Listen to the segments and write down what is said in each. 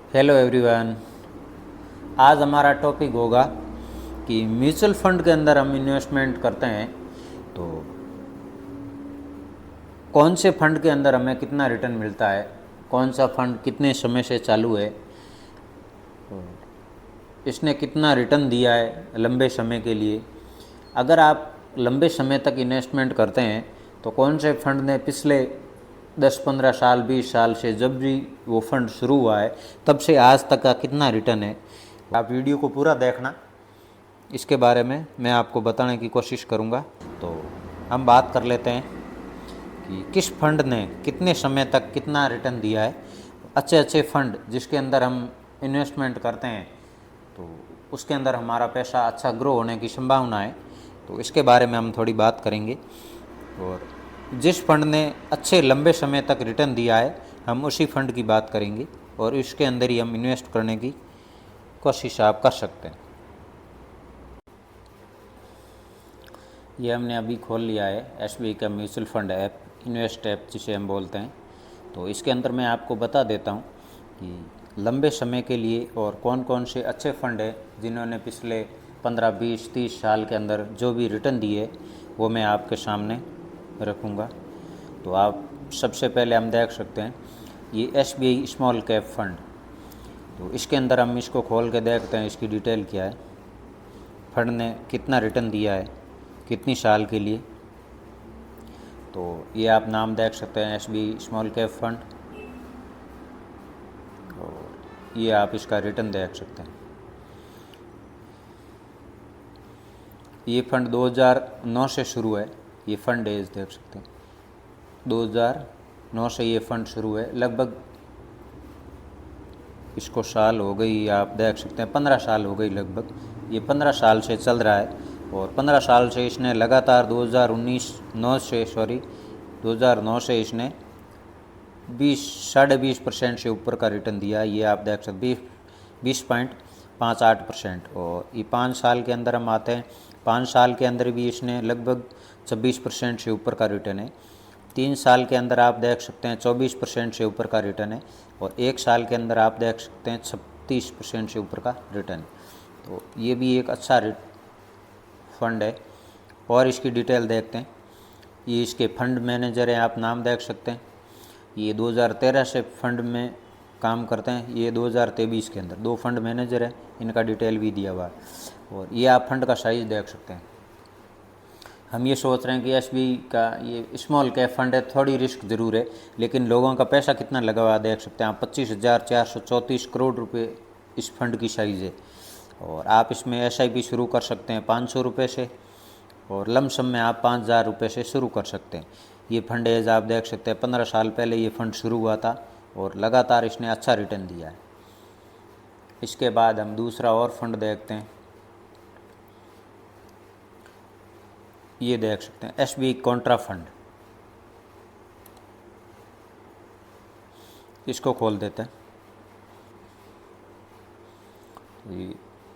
Hello everyone. आज हमारा topic होगा कि म्यूचुअल फंड के अंदर हम इन्वेस्टमेंट करते हैं तो कौन से फंड के अंदर हमें कितना रिटर्न मिलता है, कौन सा फंड कितने समय से चालू है, इसने कितना रिटर्न दिया है लंबे समय के लिए। अगर आप लंबे समय तक इन्वेस्टमेंट करते हैं तो कौन से फंड ने पिछले 10-15 साल 20 साल से जब भी वो फंड शुरू हुआ है तब से आज तक का कितना रिटर्न है। आप वीडियो को पूरा देखना, इसके बारे में मैं आपको बताने की कोशिश करूँगा। तो हम बात कर लेते हैं कि किस फंड ने कितने समय तक कितना रिटर्न दिया है। अच्छे अच्छे फंड जिसके अंदर हम इन्वेस्टमेंट करते हैं तो उसके अंदर हमारा पैसा अच्छा ग्रो होने की संभावना है, तो इसके बारे में हम थोड़ी बात करेंगे। और जिस फंड ने अच्छे लंबे समय तक रिटर्न दिया है हम उसी फंड की बात करेंगे और इसके अंदर ही हम इन्वेस्ट करने की कोशिश आप कर सकते हैं। ये हमने अभी खोल लिया है एसबीआई का mutual fund app, invest app जिसे हम बोलते हैं। तो इसके अंदर मैं आपको बता देता हूँ कि लंबे समय के लिए और कौन कौन से अच्छे फंड हैं जिन्होंने पिछले 15, 20, 30 साल के अंदर जो भी रिटर्न दिए वो मैं आपके सामने रखूँगा। तो आप सबसे पहले हम देख सकते हैं ये एसबीआई स्मॉल कैप फंड। तो इसके अंदर हम इसको खोल के देखते हैं इसकी डिटेल क्या है, फंड ने कितना रिटर्न दिया है कितनी साल के लिए। तो ये आप नाम देख सकते हैं एसबीआई स्मॉल कैप फंड, और ये आप इसका रिटर्न देख सकते हैं। ये फंड 2009 से शुरू है, ये फंड एज देख सकते हैं 2009 से ये फंड शुरू है। लगभग इसको साल हो गई, आप देख सकते हैं 15 साल हो गई लगभग, ये 15 साल से चल रहा है। और 15 साल से इसने लगातार 2009 से इसने 20-20.5% से ऊपर का रिटर्न दिया। ये आप देख सकते 20.58%। और ये 5 साल के अंदर हम आते हैं, 5 साल के अंदर भी इसने लगभग 26% से ऊपर का रिटर्न है। 3 साल के अंदर आप देख सकते हैं 24% से ऊपर का रिटर्न है। और 1 साल के अंदर आप देख सकते हैं 36% से ऊपर का रिटर्न। तो ये भी एक अच्छा फंड है। और इसकी डिटेल देखते हैं, ये इसके फंड मैनेजर हैं, आप नाम देख सकते हैं। ये 2013 से फंड में काम करते हैं, ये 2023 के अंदर 2 फंड मैनेजर हैं, इनका डिटेल भी दिया हुआ है। और ये आप फंड का साइज़ देख सकते हैं। हम ये सोच रहे हैं कि एसबीआई का ये स्मॉल कैप फंड है, थोड़ी रिस्क ज़रूर है, लेकिन लोगों का पैसा कितना लगा हुआ देख सकते हैं आप, 25,434 करोड़ रुपए इस फंड की साइज़ है। और आप इसमें एसआईपी शुरू कर सकते हैं 500 रुपये से, और लमसम में आप 5,000 रुपये से शुरू कर सकते हैं। ये फंड एज आप देख सकते हैं 15 साल पहले ये फंड शुरू हुआ था और लगातार इसने अच्छा रिटर्न दिया है। इसके बाद हम दूसरा और फंड देखते हैं, ये देख सकते हैं एसबीआई कॉन्ट्रा फंड। इसको खोल देते हैं।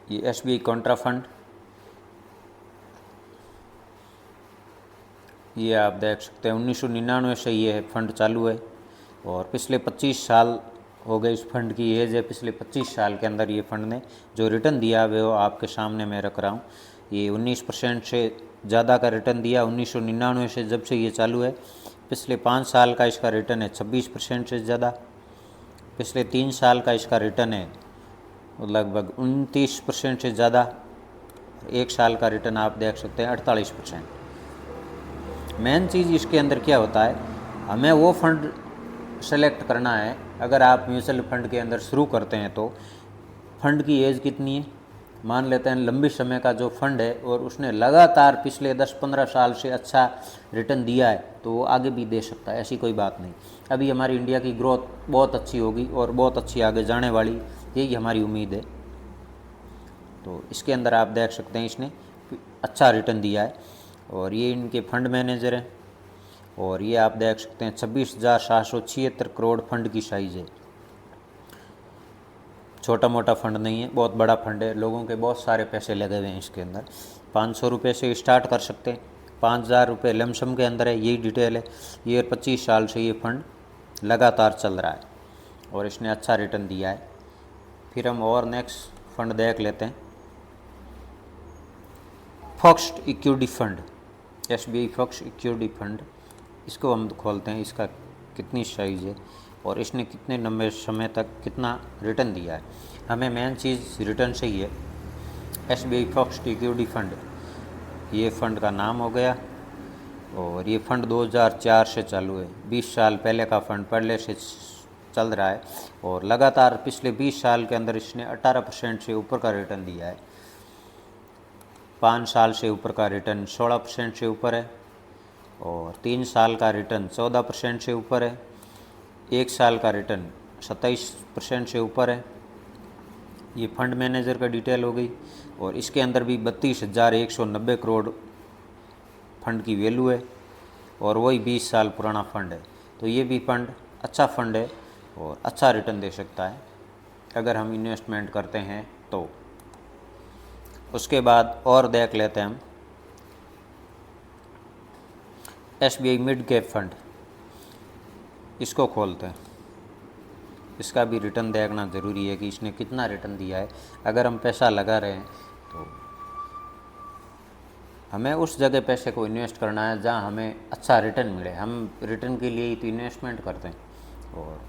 ये एसबीआई कॉन्ट्रा फंड, ये आप देख सकते हैं 1999 से ये फंड चालू है और पिछले 25 साल हो गए इस फंड की एज है। पिछले 25 साल के अंदर ये फंड ने जो रिटर्न दिया है वो आपके सामने मैं रख रहा हूँ। ये 19% से ज़्यादा का रिटर्न दिया 1999 से, जब से ये चालू है। पिछले 5 साल का इसका रिटर्न है 26% से ज़्यादा। पिछले 3 साल का इसका रिटर्न है लगभग 29% से ज़्यादा। 1 साल का रिटर्न आप देख सकते हैं 48%। मेन चीज़ इसके अंदर क्या होता है, हमें वो फंड सेलेक्ट करना है। अगर आप म्यूचुअल फंड के अंदर शुरू करते हैं तो फंड की एज कितनी है, मान लेते हैं लंबी समय का जो फंड है और उसने लगातार पिछले 10-15 साल से अच्छा रिटर्न दिया है तो वो आगे भी दे सकता है, ऐसी कोई बात नहीं। अभी हमारी इंडिया की ग्रोथ बहुत अच्छी होगी और बहुत अच्छी आगे जाने वाली, यही हमारी उम्मीद है। तो इसके अंदर आप देख सकते हैं इसने अच्छा रिटर्न दिया है। और ये इनके फंड मैनेजर हैं और ये आप देख सकते हैं 26,776 करोड़ फंड की साइज़ है। छोटा मोटा फंड नहीं है, बहुत बड़ा फंड है, लोगों के बहुत सारे पैसे लगे हुए हैं इसके अंदर। 500 रुपये से स्टार्ट कर सकते हैं, 5,000 रुपये लमसम के अंदर है, यही डिटेल है। ये 25 साल से ये फंड लगातार चल रहा है और इसने अच्छा रिटर्न दिया है। फिर हम और नेक्स्ट फंड देख लेते हैं, fixed equity fund, SBI fixed equity fund. इसको हम खोलते हैं, इसका कितनी साइज़ है और इसने कितने लंबे समय तक कितना रिटर्न दिया है। हमें मेन चीज़ रिटर्न से ही है। SBI फिक्स्ड इक्विटी फंड, ये फ़ंड का नाम हो गया और ये फ़ंड 2004 से चालू है, 20 साल पहले का फ़ंड पहले से चल रहा है और लगातार पिछले 20 साल के अंदर इसने 18% से ऊपर का रिटर्न दिया है। 5 साल से ऊपर का रिटर्न 16% से ऊपर है और 3 साल का रिटर्न 14% से ऊपर है, 1 साल का रिटर्न 27% से ऊपर है। ये फंड मैनेजर का डिटेल हो गई और इसके अंदर भी 32,190 करोड़ फंड की वैल्यू है और वही 20 साल पुराना फ़ंड है। तो ये भी फंड अच्छा फ़ंड है और अच्छा रिटर्न दे सकता है अगर हम इन्वेस्टमेंट करते हैं तो। उसके बाद और देख लेते हैं हम SBI मिड कैप फंड, इसको खोलते हैं। इसका भी रिटर्न देखना ज़रूरी है कि इसने कितना रिटर्न दिया है। अगर हम पैसा लगा रहे हैं तो हमें उस जगह पैसे को इन्वेस्ट करना है जहां हमें अच्छा रिटर्न मिले। हम रिटर्न के लिए ही तो इन्वेस्टमेंट करते हैं और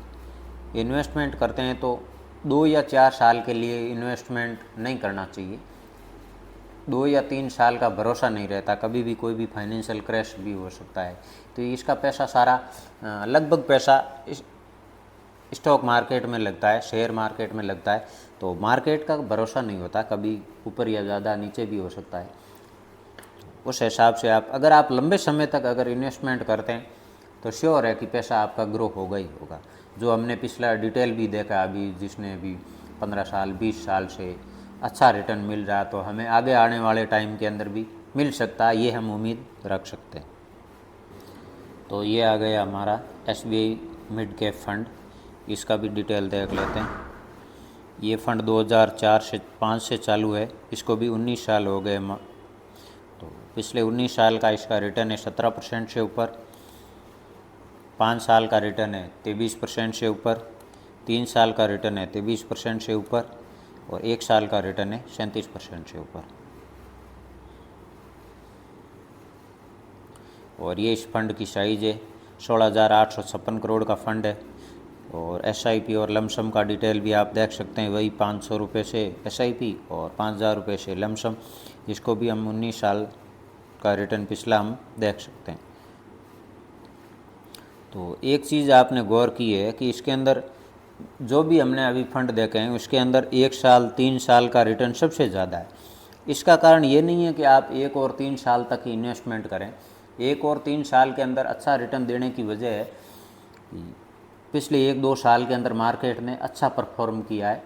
इन्वेस्टमेंट करते हैं तो 2 या 4 साल के लिए इन्वेस्टमेंट नहीं करना चाहिए। 2 या 3 साल का भरोसा नहीं रहता, कभी भी कोई भी फाइनेंशियल क्रैश भी हो सकता है। तो इसका पैसा सारा लगभग पैसा स्टॉक मार्केट में लगता है, शेयर मार्केट में लगता है। तो मार्केट का भरोसा नहीं होता, कभी ऊपर या ज़्यादा नीचे भी हो सकता है। उस हिसाब से अगर आप लंबे समय तक अगर इन्वेस्टमेंट करते हैं तो श्योर है कि पैसा आपका ग्रो होगा ही होगा। जो हमने पिछला डिटेल भी देखा, अभी जिसने भी 15 साल 20 साल से अच्छा रिटर्न मिल रहा, तो हमें आगे आने वाले टाइम के अंदर भी मिल सकता है, ये हम उम्मीद रख सकते हैं। तो ये आ गया हमारा SBI मिड कैप फंड, इसका भी डिटेल देख लेते हैं। ये फ़ंड 2004 से 5 से चालू है, इसको भी 19 साल हो गए। तो पिछले 19 साल का इसका रिटर्न है 17% से ऊपर, 5 साल का रिटर्न है 23% से ऊपर, 3 साल का रिटर्न है 23% से ऊपर और 1 साल का रिटर्न है 37% से ऊपर। और ये इस फंड की साइज़ है 16,856 करोड़ का फ़ंड है। और SIP और लमसम का डिटेल भी आप देख सकते हैं, वही 500 रुपये से SIP और 5,000 रुपये से लमसम। इसको भी हम 19 साल का रिटर्न पिछला हम देख सकते हैं। तो एक चीज़ आपने गौर की है कि इसके अंदर जो भी हमने अभी फ़ंड देखे हैं उसके अंदर 1 साल 3 साल का रिटर्न सबसे ज़्यादा है। इसका कारण ये नहीं है कि आप 1 और 3 साल तक ही इन्वेस्टमेंट करें। 1 और 3 साल के अंदर अच्छा रिटर्न देने की वजह है कि पिछले 1-2 साल के अंदर मार्केट ने अच्छा परफॉर्म किया है।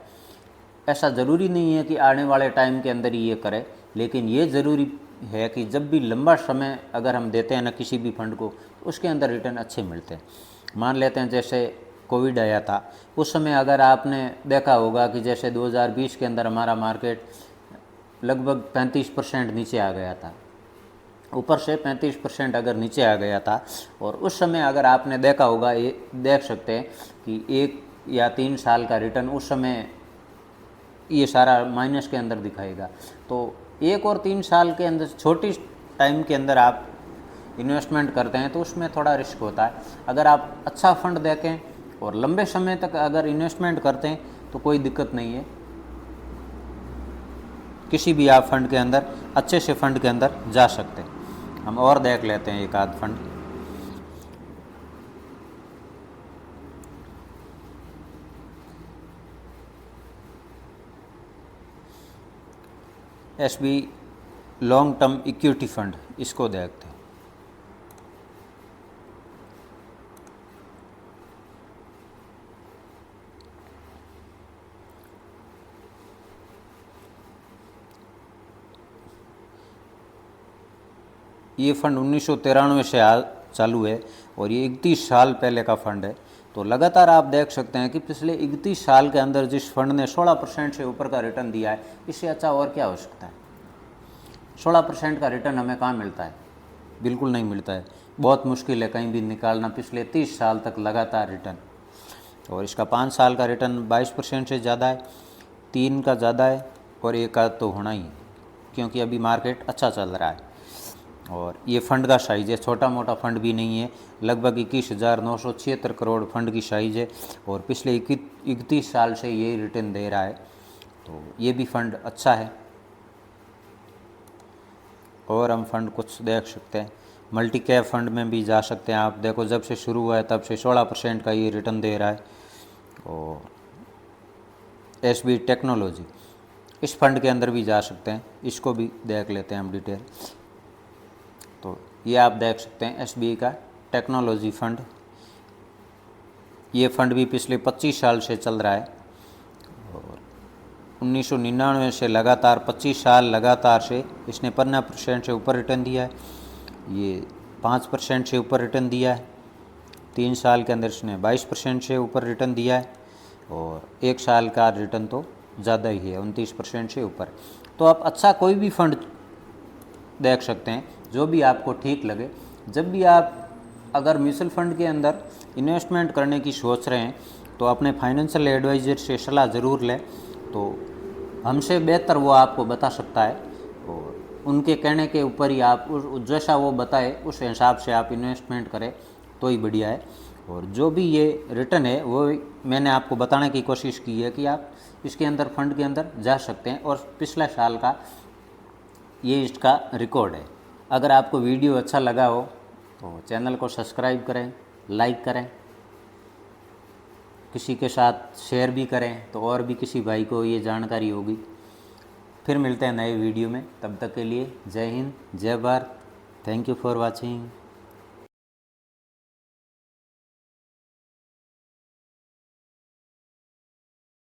ऐसा ज़रूरी नहीं है कि आने वाले टाइम के अंदर ही ये करे, लेकिन ये ज़रूरी है कि जब भी लंबा समय अगर हम देते हैं ना किसी भी फंड को, तो उसके अंदर रिटर्न अच्छे मिलते हैं। मान लेते हैं जैसे कोविड आया था, उस समय अगर आपने देखा होगा कि जैसे 2020 के अंदर हमारा मार्केट लगभग 35% नीचे आ गया था, ऊपर से 35% अगर नीचे आ गया था। और उस समय अगर आपने देखा होगा, ये देख सकते हैं कि 1 या 3 साल का रिटर्न उस समय ये सारा माइनस के अंदर दिखाएगा। तो 1 और 3 साल के अंदर छोटी टाइम के अंदर आप इन्वेस्टमेंट करते हैं तो उसमें थोड़ा रिस्क होता है। अगर आप अच्छा फंड देखें और लंबे समय तक अगर इन्वेस्टमेंट करते हैं तो कोई दिक्कत नहीं है, किसी भी आप फंड के अंदर अच्छे से फंड के अंदर जा सकते हैं। हम और देख लेते हैं एक आध fund. SBI long term equity fund, इसको देखते हैं। ये फ़ंड 1993 से चालू है और ये 31 साल पहले का फ़ंड है। तो लगातार आप देख सकते हैं कि पिछले 31 साल के अंदर जिस फंड ने 16% से ऊपर का रिटर्न दिया है, इससे अच्छा और क्या हो सकता है। 16% का रिटर्न हमें कहाँ मिलता है, बिल्कुल नहीं मिलता है, बहुत मुश्किल है कहीं भी निकालना पिछले 30 साल तक लगातार रिटर्न। और इसका 5 साल का रिटर्न 22% से ज़्यादा है, 3 का ज़्यादा है और 1 का तो होना ही है, क्योंकि अभी मार्केट अच्छा चल रहा है। और ये फ़ंड का साइज़ है, छोटा मोटा फंड भी नहीं है, लगभग 21,976 करोड़ फंड की साइज़ है और पिछले 31 साल से ये रिटर्न दे रहा है, तो ये भी फ़ंड अच्छा है। और हम फंड कुछ देख सकते हैं, मल्टी कैप फंड में भी जा सकते हैं आप। देखो जब से शुरू हुआ है तब से 16% का ये रिटर्न दे रहा है। और SB टेक्नोलॉजी, इस फंड के अंदर भी जा सकते हैं, इसको भी देख लेते हैं हम डिटेल। तो ये आप देख सकते हैं SBI का टेक्नोलॉजी फंड, ये फंड भी पिछले 25 साल से चल रहा है और 1999 से लगातार 25 साल लगातार से इसने 15% से ऊपर रिटर्न दिया है, ये 5% से ऊपर रिटर्न दिया है, 3 साल के अंदर इसने 22% से ऊपर रिटर्न दिया है और 1 साल का रिटर्न तो ज़्यादा ही है, 29% से ऊपर। तो आप अच्छा कोई भी फंड देख सकते हैं जो भी आपको ठीक लगे। जब भी आप अगर म्यूचुअल फंड के अंदर इन्वेस्टमेंट करने की सोच रहे हैं तो अपने फाइनेंशियल एडवाइज़र से सलाह ज़रूर लें, तो हमसे बेहतर वो आपको बता सकता है और उनके कहने के ऊपर ही आप जैसा वो बताए उस हिसाब से आप इन्वेस्टमेंट करें तो ही बढ़िया है। और जो भी ये रिटर्न है वो मैंने आपको बताने की कोशिश की है कि आप इसके अंदर फंड के अंदर जा सकते हैं और पिछले साल का ये इसका रिकॉर्ड है। अगर आपको वीडियो अच्छा लगा हो तो चैनल को सब्सक्राइब करें, लाइक करें, किसी के साथ शेयर भी करें तो और भी किसी भाई को ये जानकारी होगी। फिर मिलते हैं नए वीडियो में, तब तक के लिए जय हिंद, जय Bharat, thank you for watching.